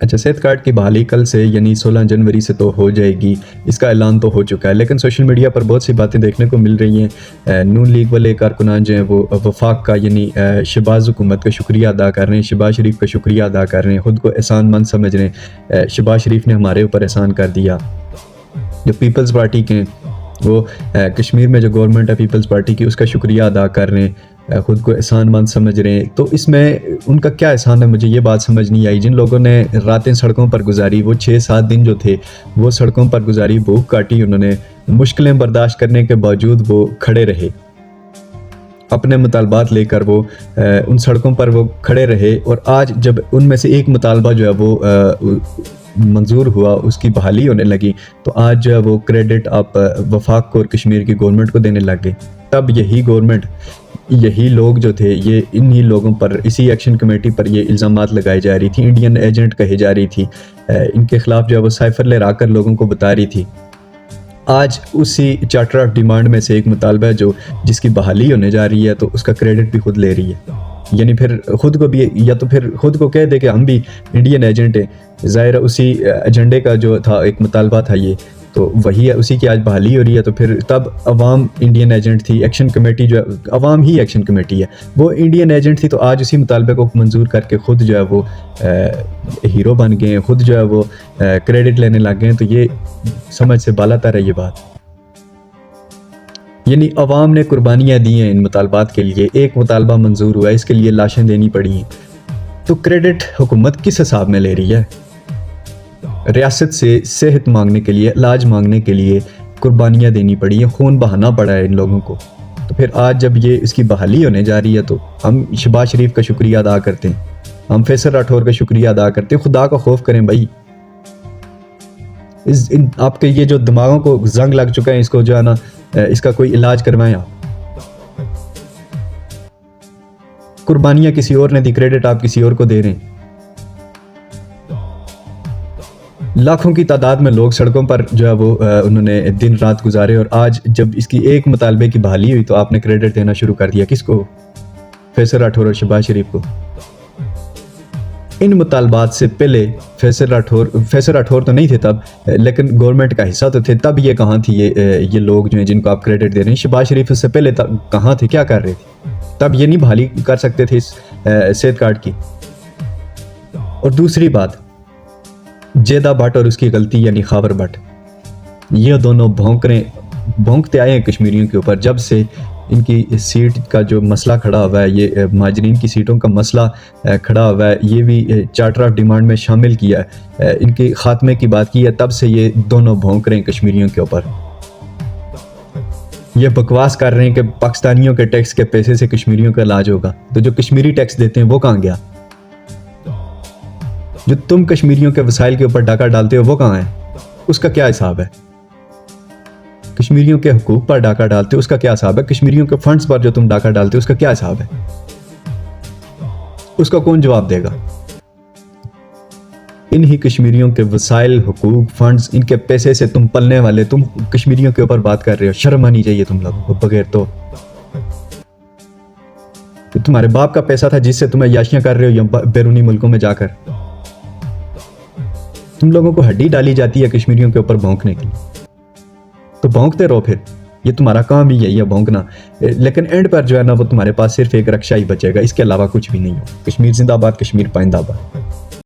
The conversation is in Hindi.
अच्छा, सेहत कार्ड की बहाली कल से यानी 16 जनवरी से तो हो जाएगी, इसका ऐलान तो हो चुका है। लेकिन सोशल मीडिया पर बहुत सी बातें देखने को मिल रही हैं। नून लीग वाले कारकुनान जो हैं वो वफाक का यानी शहबाज हुकूमत का शुक्रिया अदा कर रहे हैं, शहबाज शरीफ का शुक्रिया अदा कर रहे हैं, खुद को एहसानमंद समझ रहे हैं। शहबाज शरीफ ने हमारे ऊपर एहसान कर दिया। जो पीपल्स पार्टी के वो कश्मीर में जो गवर्नमेंट है पीपल्स पार्टी की, उसका शुक्रिया अदा कर रहे हैं, खुद को एहसानमंद समझ रहे हैं। तो इसमें उनका क्या एहसान है, मुझे ये बात समझ नहीं आई। जिन लोगों ने रातें सड़कों पर गुजारी, वो 6-7 दिन जो थे वो सड़कों पर गुजारी, भूख काटी उन्होंने, मुश्किलें बर्दाश्त करने के बावजूद वो खड़े रहे, अपने मुतालबात लेकर वो उन सड़कों पर वो खड़े रहे। और आज जब उनमें से एक मुतालबा जो है वो मंजूर हुआ, उसकी बहाली होने लगी, तो आज जो है वो क्रेडिट आप वफाक को और कश्मीर की गवर्नमेंट को देने लग गए। तब यही गवर्नमेंट, यही लोग जो थे, ये इन्हीं लोगों पर, इसी एक्शन कमेटी पर ये इल्ज़ामात लगाई जा रही थी, इंडियन एजेंट कही जा रही थी, इनके खिलाफ जो है वो साइफर लहराकर लोगों को बता रही थी। आज उसी चार्टर ऑफ डिमांड में से एक मुतालबा है जो जिसकी बहाली होने जा रही है, तो उसका क्रेडिट भी खुद ले रही है। यानी फिर खुद को भी, या तो फिर खुद को कह दे कि हम भी इंडियन एजेंट हैं। ज़ाहिर है उसी एजेंडे का जो था एक मुतालबा था ये, तो वही है, उसी की आज बहाली हो रही है। तो फिर तब अवाम इंडियन एजेंट थी, एक्शन कमेटी जो है अवाम ही एक्शन कमेटी है, वो इंडियन एजेंट थी। तो आज उसी मुतालबे को मंजूर करके खुद जो है वो हीरो बन गए हैं, खुद जो है वो क्रेडिट लेने लग गए हैं। तो ये समझ से बालातर है ये बात। यानी अवाम ने कुर्बानियाँ दी हैं इन मुतालबात के लिए, एक मुतालबा मंजूर हुआ है, इसके लिए लाशें देनी पड़ी हैं। तो क्रेडिट हुकूमत किस हिसाब में ले रही है? रियासत से सेहत मांगने के लिए, इलाज मांगने के लिए कुर्बानियाँ देनी पड़ी हैं, खून बहाना पड़ा है इन लोगों को। तो फिर आज जब ये इसकी बहाली होने जा रही है, तो हम शहबाज शरीफ का शुक्रिया अदा करते हैं, हम फैसल राठौर का शुक्रिया अदा करते हैं। खुदा का खौफ करें भाई। आपके ये जो दिमागों को जंग लग चुका है, इसको जो है ना, इसका कोई इलाज करवाएं आप। कुर्बानियां किसी और ने दी, क्रेडिट आप किसी और को दे रहे हैं। लाखों की तादाद में लोग सड़कों पर जो है वो उन्होंने दिन रात गुजारे, और आज जब इसकी एक मुतालबे की बहाली हुई तो आपने क्रेडिट देना शुरू कर दिया। किसको? फैसल राठौर और शहबाज शरीफ को। इन मुतालबात से पहले फैसल राठौर तो नहीं थे तब, लेकिन गवर्नमेंट का हिस्सा तो थे। तब ये कहाँ थी, ये लोग जो हैं जिनको आप क्रेडिट दे रहे हैं? शहबाज शरीफ उससे पहले कहाँ थे, क्या कर रहे थे? तब ये नहीं बहाली कर सकते थे इस सेहत कार्ड की। और दूसरी बात, जेदा भट्ट और उसकी गलती यानी खावर भट्ट, ये दोनों भौंकते आए हैं कश्मीरियों के ऊपर। जब से इनकी सीट का जो मसला खड़ा हुआ है, ये माजरीन की सीटों का मसला खड़ा हुआ है, ये भी चार्टर ऑफ डिमांड में शामिल किया है, इनके खात्मे की बात की है, तब से ये दोनों भौंक रहे हैं कश्मीरियों के ऊपर। ये बकवास कर रहे हैं कि पाकिस्तानियों के टैक्स के पैसे से कश्मीरियों का इलाज होगा। तो जो कश्मीरी टैक्स देते हैं वो कहाँ गया? जो तुम कश्मीरियों के वसाइल के ऊपर डाका डालते हो वो कहाँ है? उसका क्या हिसाब है? कश्मीरियों के हुकूक पर डाका डालते हो, उसका क्या हिसाब है? कश्मीरियों के फंड्स पर जो तुम डाका डालते हो, उसका क्या हिसाब है? उसका कौन जवाब देगा? इन्हीं कश्मीरियों के वसाइल, हुकूक, फंड्स, इनके पैसे से तुम पलने वाले, तुम कश्मीरियों के ऊपर बात कर रहे हो। शर्म आनी चाहिए तुम लोगों को। बगैर तो तुम्हारे बाप का पैसा था जिससे तुम अय्याशियां कर रहे हो या बैरूनी मुल्कों में जाकर। तुम लोगों को हड्डी डाली जाती है कश्मीरियों के ऊपर भौंकने के लिए, तो भौंकते रहो। फिर ये तुम्हारा काम ही यही है, भौंकना। लेकिन एंड पर जो है ना, वो तुम्हारे पास सिर्फ एक रक्षा ही बचेगा, इसके अलावा कुछ भी नहीं हो। कश्मीर जिंदाबाद, कश्मीर पाइंदाबाद।